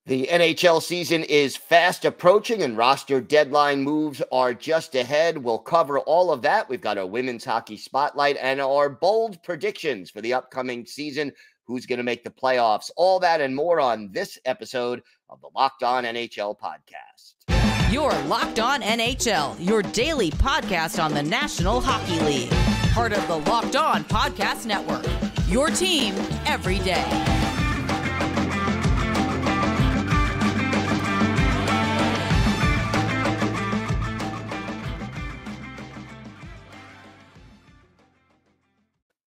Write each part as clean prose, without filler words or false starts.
The NHL season is fast approaching and roster deadline moves are just ahead. We'll cover all of that. We've got our women's hockey spotlight and our bold predictions for the upcoming season. Who's going to make the playoffs? All that and more on this episode of the Locked On NHL Podcast. You're Locked On NHL, your daily podcast on the National Hockey League. Part of the Locked On Podcast Network, your team every day.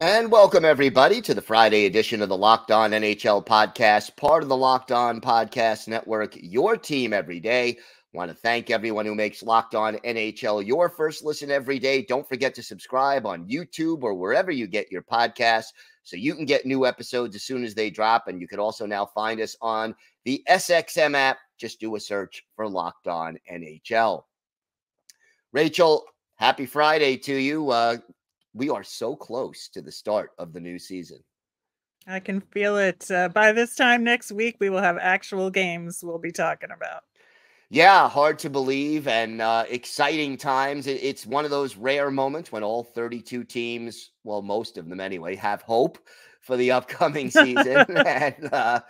And welcome, everybody, to the Friday edition of the Locked On NHL Podcast, part of the Locked On Podcast Network, your team every day. Want to thank everyone who makes Locked On NHL your first listen every day. Don't forget to subscribe on YouTube or wherever you get your podcasts so you can get new episodes as soon as they drop. And you can also now find us on the SXM app. Just do a search for Locked On NHL. Rachel, happy Friday to you. We are so close to the start of the new season. I can feel it. By this time next week, we will have actual games we'll be talking about. Yeah, hard to believe and exciting times. It's one of those rare moments when all 32 teams, well, most of them anyway, have hope for the upcoming season. And,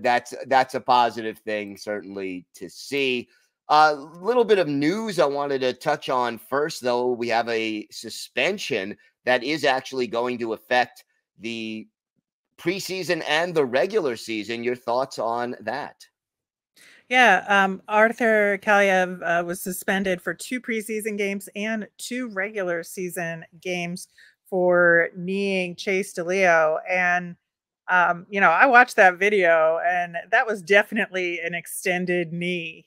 that's a positive thing, certainly, to see. A little bit of news I wanted to touch on first, though. We have a suspension that is actually going to affect the preseason and the regular season. Your thoughts on that? Yeah, Arthur Kaliyev was suspended for 2 preseason games and 2 regular season games for kneeing Chase DeLeo. And, I watched that video, and that was definitely an extended knee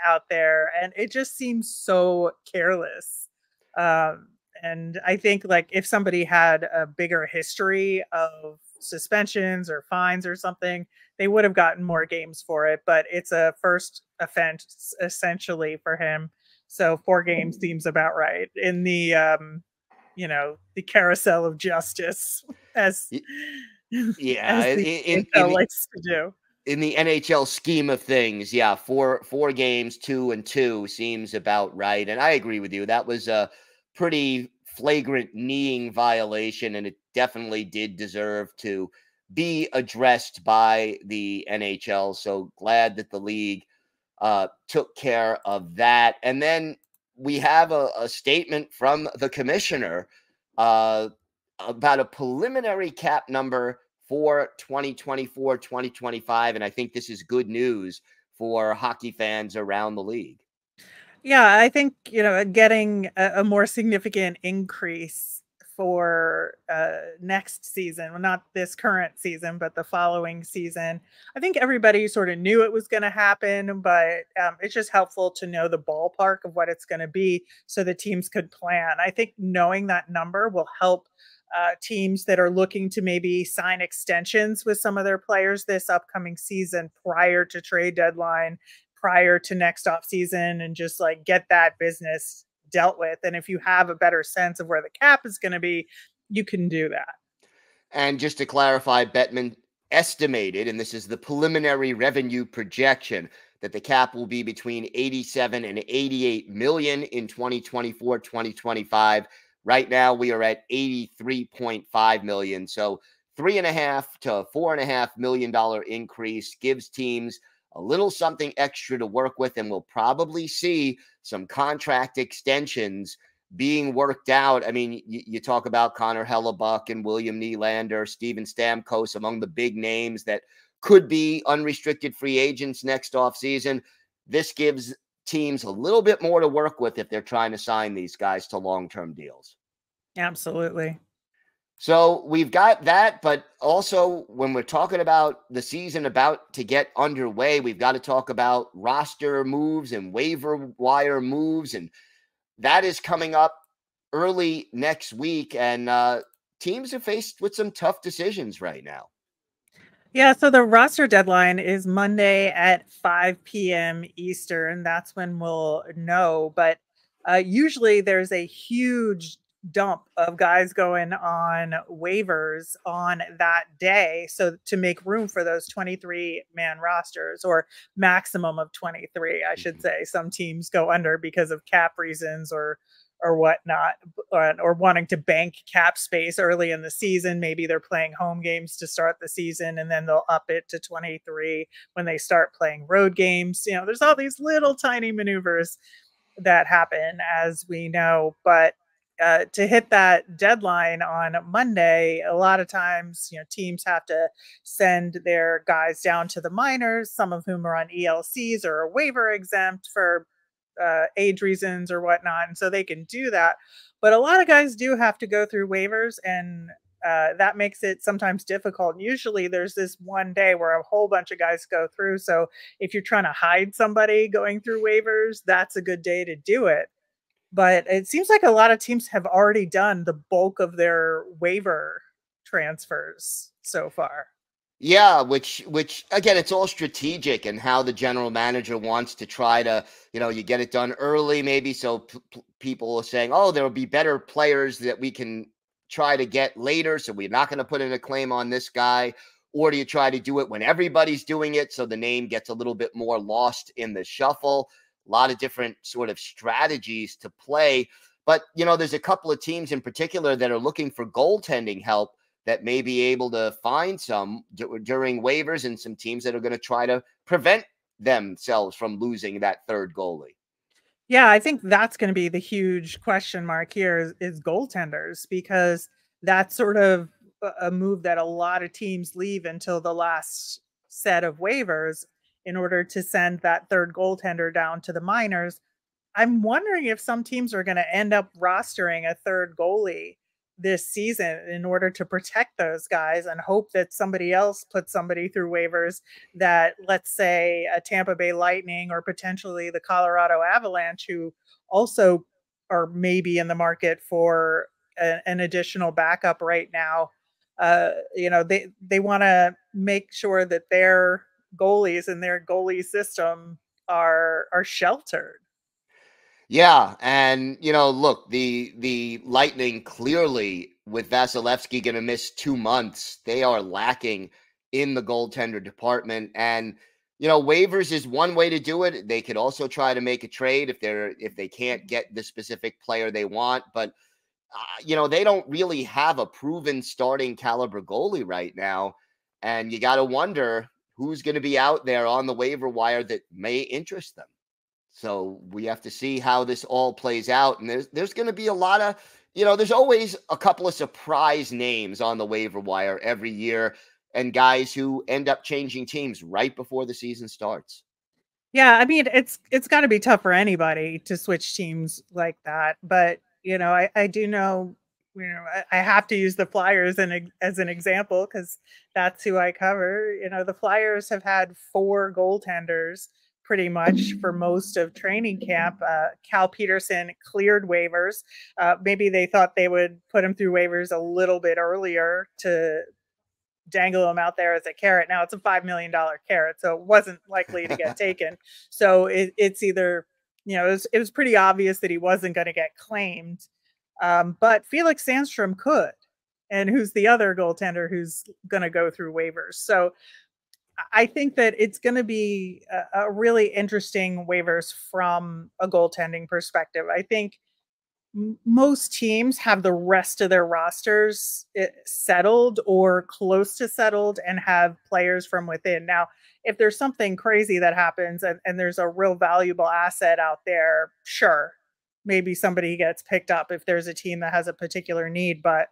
out there, and it just seems so careless. And I think, like, if somebody had a bigger history of suspensions or fines or something, they would have gotten more games for it. But it's a first offense essentially for him, so 4 games seems about right in the the carousel of justice, as likes to do. In the NHL scheme of things, yeah, four games, 2-2 seems about right. And I agree with you. That was a pretty flagrant kneeing violation, and it definitely did deserve to be addressed by the NHL. So glad that the league took care of that. And then we have a statement from the commissioner about a preliminary cap number for 2024-2025. And I think this is good news for hockey fans around the league. Yeah, I think, getting a more significant increase for next season, well, not this current season, but the following season. I think everybody sort of knew it was going to happen, but it's just helpful to know the ballpark of what it's going to be so the teams could plan. I think knowing that number will help teams that are looking to maybe sign extensions with some of their players this upcoming season prior to trade deadline, prior to next off season, and just like get that business dealt with. And if you have a better sense of where the cap is going to be, you can do that. And just to clarify, Bettman estimated, and this is the preliminary revenue projection, that the cap will be between 87 and 88 million in 2024-2025. Right now, we are at 83.5 million. So $3.5 to $4.5 million increase gives teams a little something extra to work with, and we'll probably see some contract extensions being worked out. I mean, you talk about Connor Hellebuck and William Nylander, Steven Stamkos, among the big names that could be unrestricted free agents next offseason. This gives teams a little bit more to work with if they're trying to sign these guys to long-term deals. Absolutely. So we've got that, but also when we're talking about the season about to get underway, we've got to talk about roster moves and waiver wire moves, and that is coming up early next week, and teams are faced with some tough decisions right now. Yeah, so the roster deadline is Monday at 5 p.m. Eastern. That's when we'll know. But usually there's a huge dump of guys going on waivers on that day. So to make room for those 23-man rosters, or maximum of 23, I should say. Some teams go under because of cap reasons or whatnot, or wanting to bank cap space early in the season. Maybe they're playing home games to start the season, and then they'll up it to 23 when they start playing road games. There's all these little tiny maneuvers that happen, as we know. But to hit that deadline on Monday, a lot of times, teams have to send their guys down to the minors, some of whom are on ELCs or are waiver exempt for age reasons or whatnot. And so they can do that. But a lot of guys do have to go through waivers, and that makes it sometimes difficult. Usually there's this one day where a whole bunch of guys go through. So if you're trying to hide somebody going through waivers, that's a good day to do it. But it seems like a lot of teams have already done the bulk of their waiver transfers so far. Yeah, which again, it's all strategic and how the general manager wants to try to, you get it done early, maybe. So people are saying, oh, there will be better players that we can try to get later, so we're not going to put in a claim on this guy. Or do you try to do it when everybody's doing it, so the name gets a little bit more lost in the shuffle? A lot of different sort of strategies to play. But, there's a couple of teams in particular that are looking for goaltending help that may be able to find some during waivers, and some teams that are going to try to prevent themselves from losing that third goalie. Yeah, I think that's going to be the huge question mark here is goaltenders, because that's sort of a move that a lot of teams leave until the last set of waivers in order to send that third goaltender down to the minors. I'm wondering if some teams are going to end up rostering a third goalie this season in order to protect those guys, and hope that somebody else puts somebody through waivers that, let's say, a Tampa Bay Lightning or potentially the Colorado Avalanche, who also are maybe in the market for an additional backup right now. They want to make sure that their goalies and their goalie system are sheltered. Yeah, and look, the Lightning clearly, with Vasilevsky going to miss 2 months, they are lacking in the goaltender department. And waivers is one way to do it. They could also try to make a trade if they can't get the specific player they want. But they don't really have a proven starting caliber goalie right now, and you got to wonder who's going to be out there on the waiver wire that may interest them. So we have to see how this all plays out. And there's going to be a lot of, there's always a couple of surprise names on the waiver wire every year, and guys who end up changing teams right before the season starts. Yeah, I mean, it's got to be tough for anybody to switch teams like that. But, I do know, I have to use the Flyers as an example, because that's who I cover. The Flyers have had 4 goaltenders pretty much for most of training camp. Cal Peterson cleared waivers. Maybe they thought they would put him through waivers a little bit earlier to dangle him out there as a carrot. Now it's a $5 million carrot, so it wasn't likely to get taken. So it's either, it was pretty obvious that he wasn't going to get claimed. But Felix Sandstrom could. And who's the other goaltender who's going to go through waivers? So I think that it's going to be a really interesting waivers from a goaltending perspective. I think most teams have the rest of their rosters settled or close to settled and have players from within. Now, if there's something crazy that happens and there's a real valuable asset out there, sure, maybe somebody gets picked up if there's a team that has a particular need. But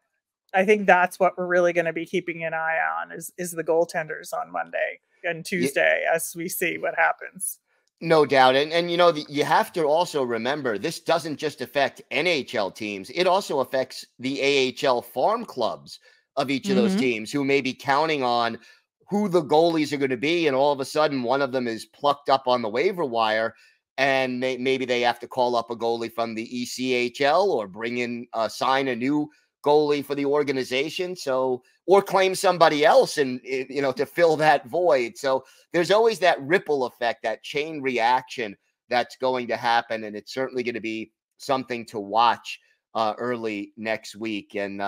I think that's what we're really going to be keeping an eye on is the goaltenders on Monday and Tuesday, as we see what happens. No doubt. And you have to also remember, this doesn't just affect NHL teams. It also affects the AHL farm clubs of each of those teams, who may be counting on who the goalies are going to be. And all of a sudden, one of them is plucked up on the waiver wire, and maybe they have to call up a goalie from the ECHL or bring in, sign a new goalie for the organization. So, or claim somebody else and, to fill that void. So there's always that ripple effect, that chain reaction that's going to happen. And it's certainly going to be something to watch early next week. And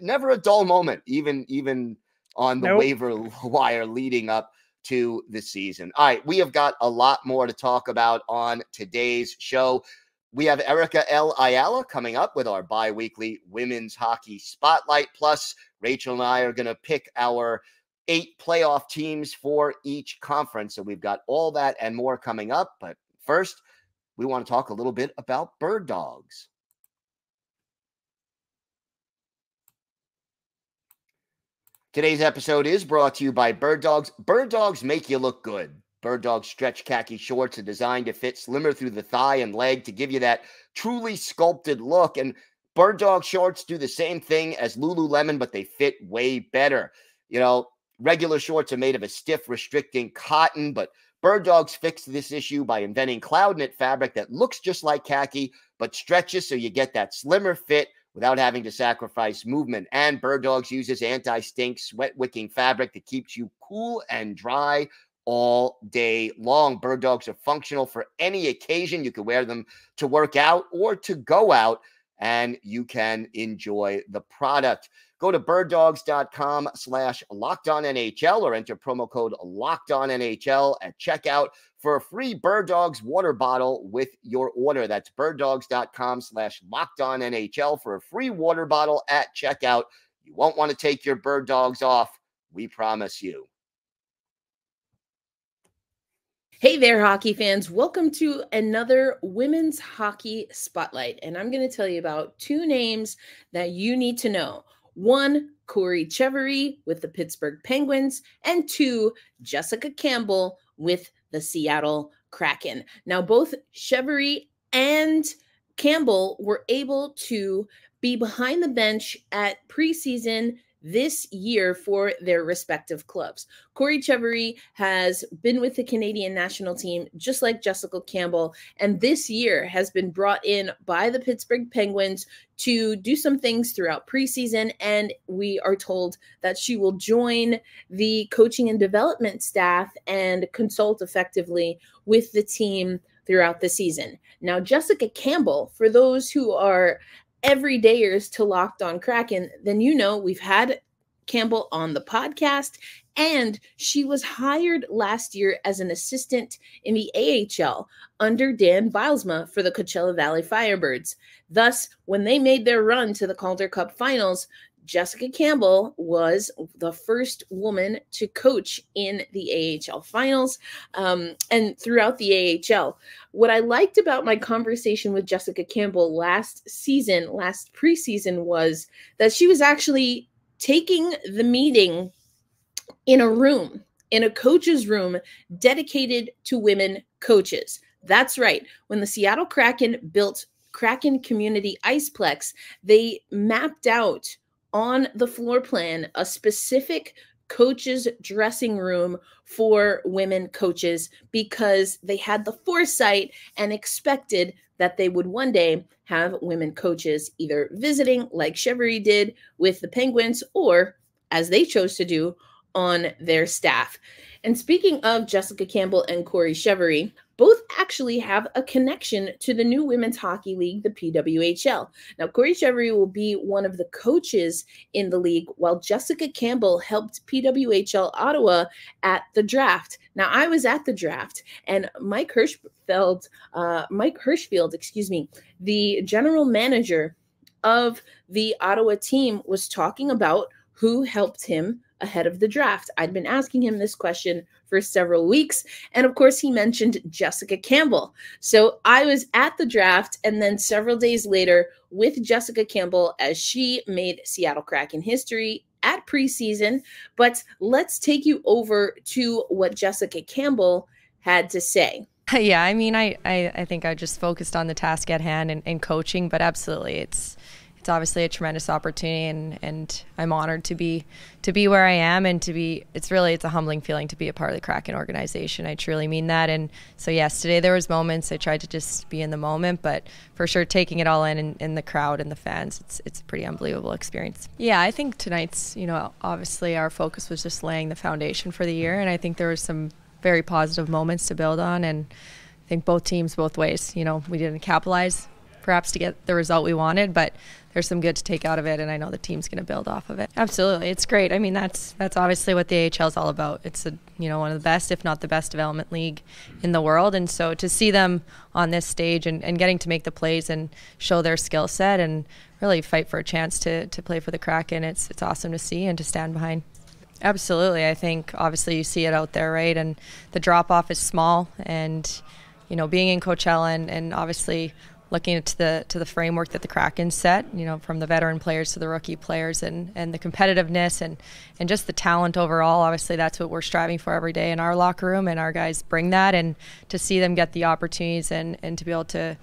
never a dull moment, even on the waiver wire leading up to the season. All right, we have got a lot more to talk about on today's show. We have Erica L. Ayala coming up with our bi-weekly women's hockey spotlight. Plus, Rachel and I are going to pick our 8 playoff teams for each conference. So we've got all that and more coming up. But first, we want to talk a little bit about bird dogs. Today's episode is brought to you by Bird Dogs. Bird Dogs make you look good. Bird Dogs stretch khaki shorts are designed to fit slimmer through the thigh and leg to give you that truly sculpted look. And Bird Dog shorts do the same thing as Lululemon, but they fit way better. You know, regular shorts are made of a stiff, restricting cotton, but Bird Dogs fixed this issue by inventing cloud knit fabric that looks just like khaki, but stretches so you get that slimmer fit without having to sacrifice movement. And Bird Dogs uses anti-stink, sweat-wicking fabric that keeps you cool and dry all day long. Bird Dogs are functional for any occasion. You can wear them to work out or to go out, and you can enjoy the product. Go to birddogs.com/LockedOnNHL or enter promo code LockedOnNHL at checkout for a free Bird Dogs water bottle with your order. That's birddogs.com/LockedOnNHL for a free water bottle at checkout. You won't want to take your Bird Dogs off. We promise you. Hey there, hockey fans. Welcome to another Women's Hockey Spotlight. And I'm going to tell you about 2 names that you need to know. 1, Corey Chevery with the Pittsburgh Penguins, and 2, Jessica Campbell with the Seattle Kraken. Now, both Chevery and Campbell were able to be behind the bench at preseason this year for their respective clubs. Corey Chevery has been with the Canadian national team, just like Jessica Campbell, and this year has been brought in by the Pittsburgh Penguins to do some things throughout preseason, and we are told that she will join the coaching and development staff and consult effectively with the team throughout the season. Now, Jessica Campbell, for those who are everydayers to Locked On Kraken, then you know we've had Campbell on the podcast, and she was hired last year as an assistant in the AHL under Dan Bylsma for the Coachella Valley Firebirds. Thus, when they made their run to the Calder Cup Finals, Jessica Campbell was the first woman to coach in the AHL finals and throughout the AHL. What I liked about my conversation with Jessica Campbell last preseason, was that she was actually taking the meeting in a coach's room dedicated to women coaches. That's right. When the Seattle Kraken built Kraken Community Iceplex, they mapped out on the floor plan a specific coach's dressing room for women coaches because they had the foresight and expected that they would one day have women coaches either visiting like Chevery did with the Penguins or, as they chose to do, on their staff. And speaking of Jessica Campbell and Corey Chevery, both actually have a connection to the new Women's Hockey League, the PWHL. Now, Corey Chevery will be one of the coaches in the league, while Jessica Campbell helped PWHL Ottawa at the draft. Now, I was at the draft, and Mike Hirschfield, the general manager of the Ottawa team, was talking about who helped him ahead of the draft. I'd been asking him this question for several weeks, and of course he mentioned Jessica Campbell. So I was at the draft, and then several days later with Jessica Campbell as she made Seattle Kraken history at preseason. But let's take you over to what Jessica Campbell had to say. Yeah, I mean, I think I just focused on the task at hand and coaching, but absolutely, it's obviously a tremendous opportunity, and I'm honored to be where I am, and it's a humbling feeling to be a part of the Kraken organization. I truly mean that. And so yes, today there was moments I tried to just be in the moment, but for sure taking it all in the crowd and the fans, it's a pretty unbelievable experience. Yeah, I think tonight's, obviously our focus was just laying the foundation for the year, and I think there were some very positive moments to build on, and I think both teams, both ways, we didn't capitalize perhaps to get the result we wanted, but there's some good to take out of it, and I know the team's going to build off of it. Absolutely. It's great. I mean, that's obviously what the AHL is all about. It's one of the best, if not the best, development league in the world. And so to see them on this stage and getting to make the plays and show their skill set and really fight for a chance to play for the Kraken, it's awesome to see and to stand behind. Absolutely. I think obviously you see it out there, right? And the drop-off is small, and being in Coachella and obviously looking to the framework that the Kraken set, from the veteran players to the rookie players and the competitiveness and just the talent overall. Obviously, that's what we're striving for every day in our locker room, and our guys bring that. And to see them get the opportunities and to be able to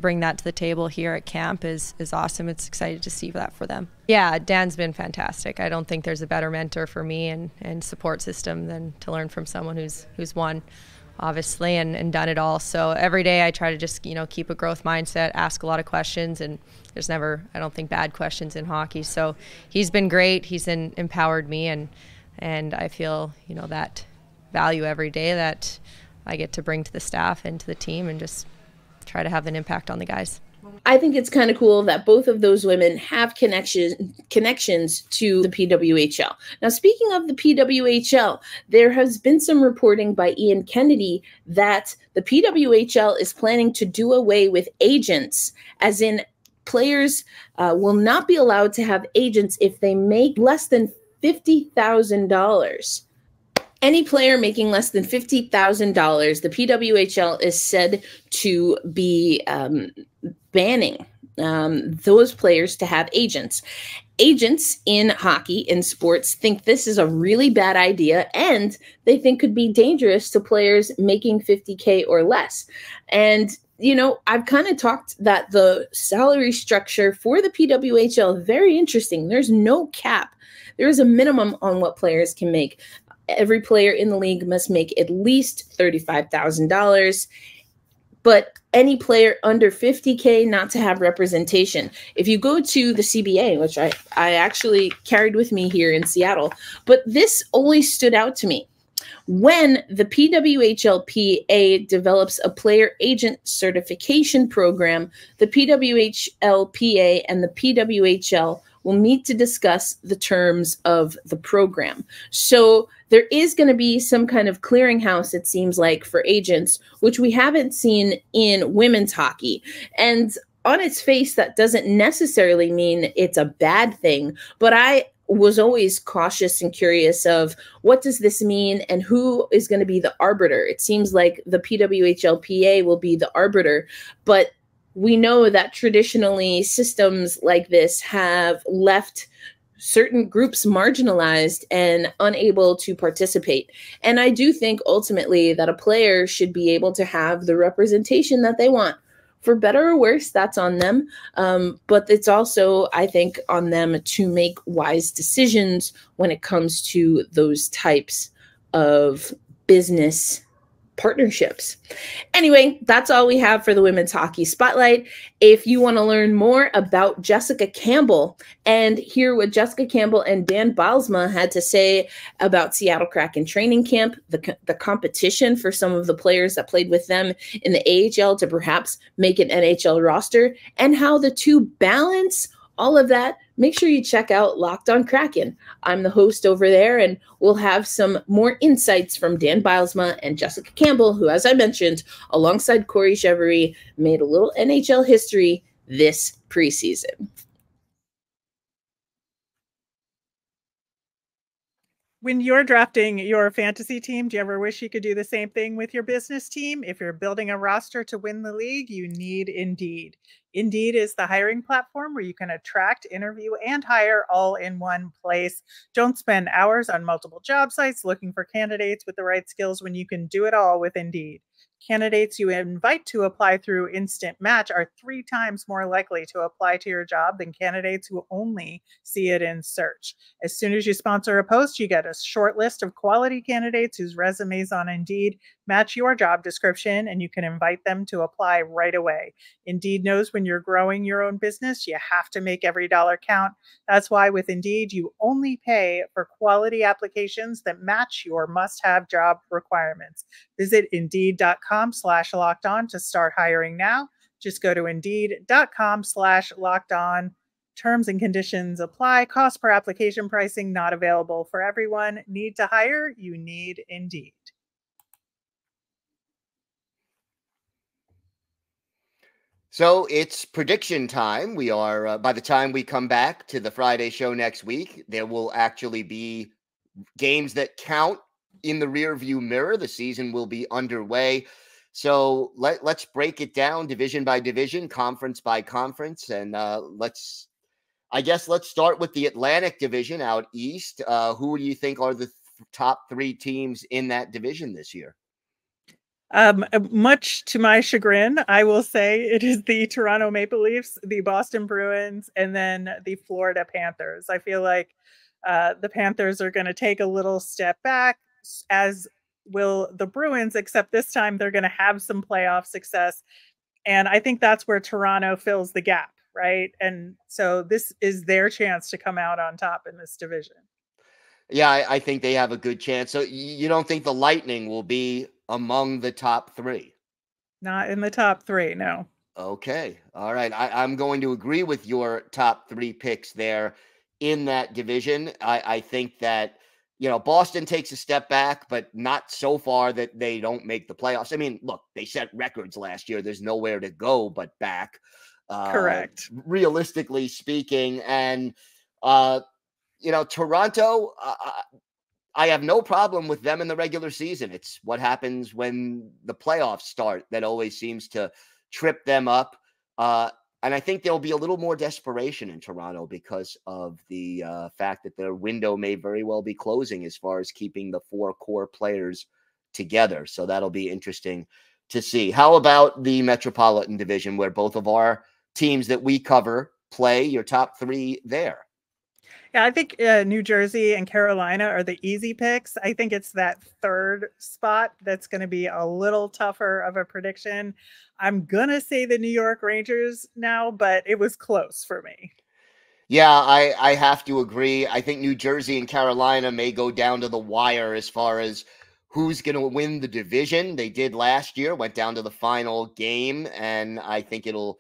bring that to the table here at camp is awesome. It's excited to see that for them. Yeah, Dan's been fantastic. I don't think there's a better mentor for me and support system than to learn from someone who's won, obviously, and done it all. So every day I try to just, keep a growth mindset, ask a lot of questions, and there's never, I don't think, bad questions in hockey. So he's been great. He's empowered me, and I feel, that value every day that I get to bring to the staff and to the team and just try to have an impact on the guys. I think it's kind of cool that both of those women have connections to the PWHL. Now, speaking of the PWHL, there has been some reporting by Ian Kennedy that the PWHL is planning to do away with agents, as in players will not be allowed to have agents if they make less than $50,000. Any player making less than $50,000, the PWHL is said to be banning those players to have agents. Agents in hockey, in sports, think this is a really bad idea, and they think could be dangerous to players making $50K or less. And I've kind of talked that the salary structure for the PWHL is very interesting. There's no cap. There is a minimum on what players can make. Every player in the league must make at least $35,000, but any player under $50K not to have representation. If you go to the CBA, which I actually carried with me here in Seattle, but this always stood out to me. When the PWHL-PA develops a player agent certification program, the PWHL-PA and the PWHL will meet to discuss the terms of the program. So there is going to be some kind of clearinghouse, it seems like, for agents, which we haven't seen in women's hockey. And on its face, that doesn't necessarily mean it's a bad thing, but I was always cautious and curious of what does this mean and who is going to be the arbiter. It seems like the PWHL-PA will be the arbiter, but we know that traditionally systems like this have left certain groups marginalized and unable to participate. And I do think ultimately that a player should be able to have the representation that they want. For better or worse, that's on them. But it's also, I think, on them to make wise decisions when it comes to those types of business partnerships. Anyway, that's all we have for the Women's Hockey Spotlight. If you want to learn more about Jessica Campbell and hear what Jessica Campbell and Dan Bylsma had to say about Seattle Kraken training camp, the competition for some of the players that played with them in the AHL to perhaps make an NHL roster, and how the two balance all of that, make sure you check out Locked On Kraken. I'm the host over there, and we'll have some more insights from Dan Bylsma and Jessica Campbell, who, as I mentioned, alongside Corey Chevry, made a little NHL history this preseason. When you're drafting your fantasy team, do you ever wish you could do the same thing with your business team? If you're building a roster to win the league, you need Indeed. Indeed is the hiring platform where you can attract, interview, and hire all in one place. Don't spend hours on multiple job sites looking for candidates with the right skills when you can do it all with Indeed. Candidates you invite to apply through Instant Match are 3 times more likely to apply to your job than candidates who only see it in search. As soon as you sponsor a post, you get a short list of quality candidates whose resumes on Indeed match your job description, and you can invite them to apply right away. Indeed knows when you're growing your own business, you have to make every dollar count. That's why with Indeed, you only pay for quality applications that match your must-have job requirements. Visit Indeed.com/lockedon to start hiring now. Just go to Indeed.com/lockedon. Terms and conditions apply. Cost per application pricing not available for everyone. Need to hire? You need Indeed. So it's prediction time. We are, by the time we come back to the Friday show next week, there will actually be games that count in the rearview mirror. The season will be underway. So let's break it down division by division, conference by conference. And let's start with the Atlantic Division out east. Who do you think are the top three teams in that division this year? Much to my chagrin, I will say it is the Toronto Maple Leafs, the Boston Bruins, and then the Florida Panthers. I feel like the Panthers are going to take a little step back, as will the Bruins, except this time they're going to have some playoff success. And I think that's where Toronto fills the gap, right? And so this is their chance to come out on top in this division. Yeah, I think they have a good chance. So you don't think the Lightning will be among the top three? Not in the top three, no. Okay. All right. I'm going to agree with your top three picks there in that division. I think that, Boston takes a step back, but not so far that they don't make the playoffs. I mean, look, they set records last year. There's nowhere to go but back. Correct. Realistically speaking. And, Toronto, I have no problem with them in the regular season. It's what happens when the playoffs start that always seems to trip them up. And I think there'll be a little more desperation in Toronto because of the fact that their window may very well be closing as far as keeping the four core players together. So that'll be interesting to see. How about the Metropolitan Division, where both of our teams that we cover play? Your top three there? Yeah, I think New Jersey and Carolina are the easy picks. I think it's that third spot that's going to be a little tougher of a prediction. I'm going to say the New York Rangers now, but it was close for me. Yeah, I have to agree. I think New Jersey and Carolina may go down to the wire as far as who's going to win the division. They did last year, went down to the final game, and I think it'll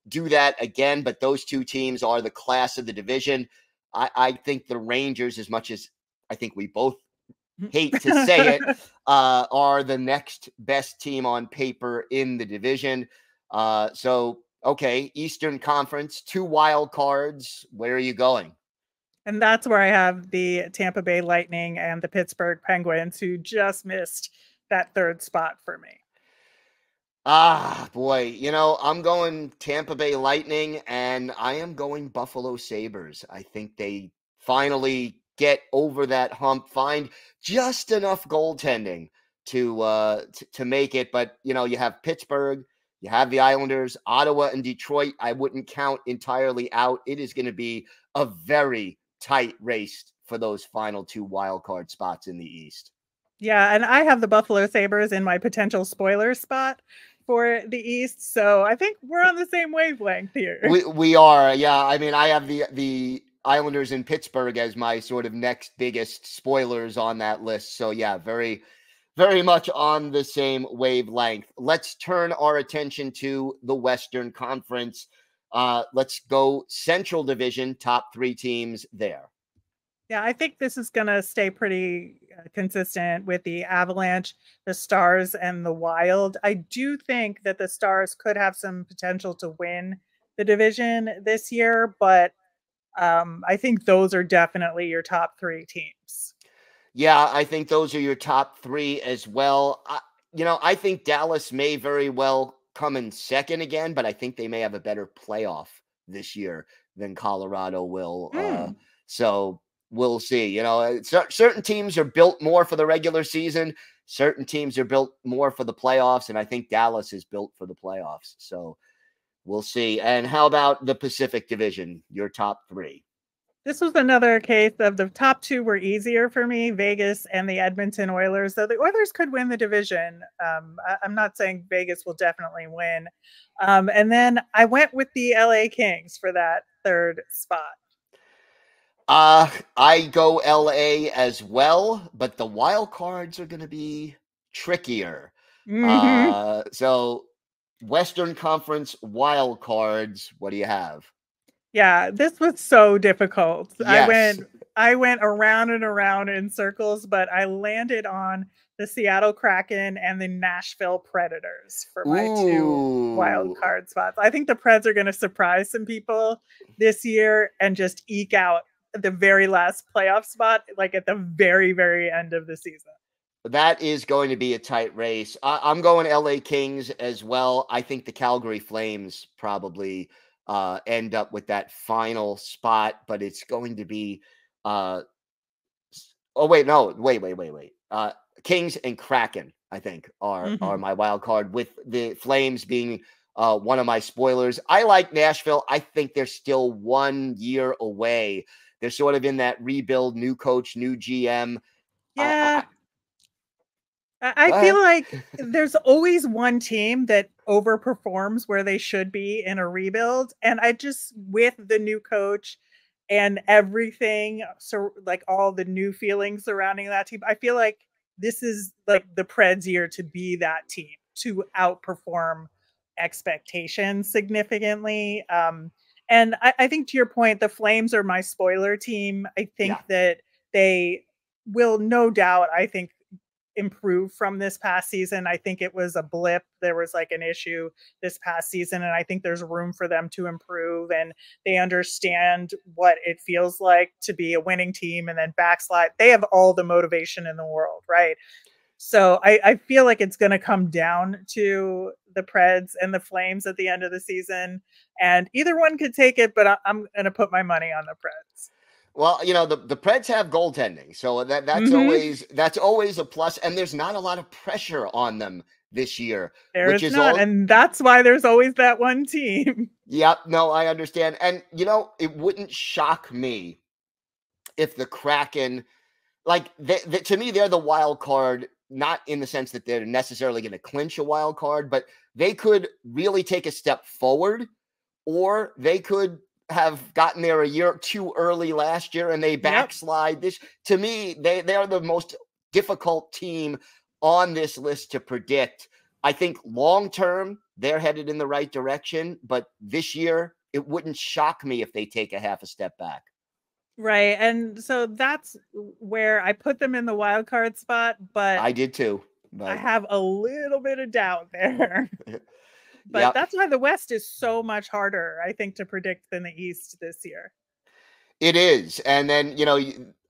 do that again. But those two teams are the class of the division. I think the Rangers, as much as I think we both hate to say it, are the next best team on paper in the division. Okay, Eastern Conference, 2 wild cards. Where are you going? And that's where I have the Tampa Bay Lightning and the Pittsburgh Penguins, who just missed that third spot for me. Boy, I'm going Tampa Bay Lightning, and I am going Buffalo Sabres. I think they finally get over that hump, find just enough goaltending to make it. But, you have Pittsburgh, you have the Islanders, Ottawa and Detroit. I wouldn't count entirely out. It is going to be a very tight race for those final 2 wild card spots in the East. Yeah, and I have the Buffalo Sabres in my potential spoiler spot for the East, so I think we're on the same wavelength here. We are, yeah. I mean, I have the Islanders in Pittsburgh as my sort of next biggest spoilers on that list. So yeah, very, very much on the same wavelength. Let's turn our attention to the Western Conference. Let's go Central Division, top 3 teams there. Yeah, I think this is going to stay pretty consistent with the Avalanche, the Stars, and the Wild. I do think that the Stars could have some potential to win the division this year, but I think those are definitely your top 3 teams. Yeah, I think those are your top 3 as well. I think Dallas may very well come in second again, but I think they may have a better playoff this year than Colorado will. So we'll see. Certain teams are built more for the regular season. Certain teams are built more for the playoffs. And I think Dallas is built for the playoffs. So we'll see. And how about the Pacific Division, your top 3? This was another case of the top 2 were easier for me, Vegas and the Edmonton Oilers. Though the Oilers could win the division. I'm not saying Vegas will definitely win. And then I went with the LA Kings for that third spot. I go LA as well, but the wild cards are going to be trickier. So Western Conference wild cards. What do you have? Yeah, this was so difficult. Yes. I went around and around in circles, but I landed on the Seattle Kraken and the Nashville Predators for my two wild card spots. I think the Preds are going to surprise some people this year and just eke out the very last playoff spot, like at the very, very end of the season. That is going to be a tight race. I'm going LA Kings as well. I think the Calgary Flames probably end up with that final spot, but it's going to be Kings and Kraken, I think, are my wild card, with the Flames being one of my spoilers. I like Nashville. I think they're still 1 year away. They're sort of in that rebuild, new coach, new GM. Yeah. I feel like there's always one team that overperforms where they should be in a rebuild. And I just, with the new coach and everything, so like all the new feelings surrounding that team, I feel like this is like the Preds year to be that team, to outperform expectations significantly. And I think, to your point, the Flames are my spoiler team. I think that they will, no doubt, I think, improve from this past season. I think it was a blip. There was like an issue this past season, and I think there's room for them to improve, and they understand what it feels like to be a winning team and then backslide. They have all the motivation in the world, right? So I feel like it's going to come down to the Preds and the Flames at the end of the season, and either one could take it, but I'm going to put my money on the Preds. Well, you know, the Preds have goaltending, so that's always a plus, and there's not a lot of pressure on them this year. And that's why there's always that one team. Yep, no, I understand. And, you know, it wouldn't shock me if the Kraken, like, to me, they're the wild card, not in the sense that they're necessarily going to clinch a wild card, but they could really take a step forward, or they could have gotten there a year too early last year and they backslide. This, to me, they are the most difficult team on this list to predict. I think long term they're headed in the right direction, but this year it wouldn't shock me if they take a half a step back. Right. And so that's where I put them in the wild card spot, but I did too. I have a little bit of doubt there. But that's why the West is so much harder, I think, to predict than the East this year. It is. And then, you know,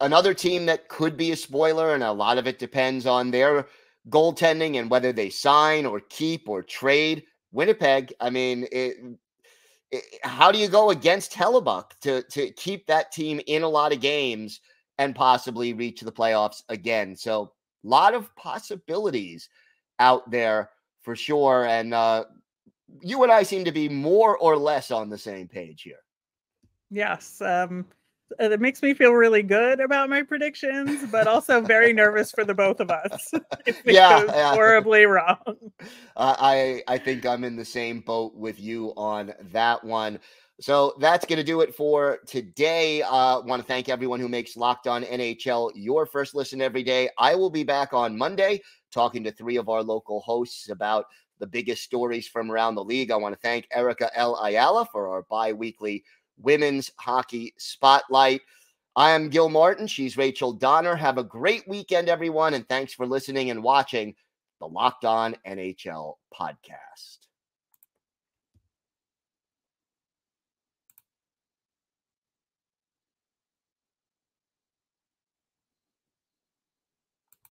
another team that could be a spoiler, and a lot of it depends on their goaltending and whether they sign or keep or trade, Winnipeg. I mean, how do you go against Hellebuck to keep that team in a lot of games and possibly reach the playoffs again? So a lot of possibilities out there for sure. And you and I seem to be more or less on the same page here. Yes. It makes me feel really good about my predictions, but also very nervous for the both of us. If it goes horribly wrong. I think I'm in the same boat with you on that one. So that's going to do it for today. I want to thank everyone who makes Locked On NHL your first listen every day. I will be back on Monday talking to 3 of our local hosts about the biggest stories from around the league. I want to thank Erica L. Ayala for our bi-weekly women's hockey spotlight. I am Gil Martin. She's Rachel Donner. Have a great weekend, everyone, and thanks for listening and watching the Locked On NHL podcast.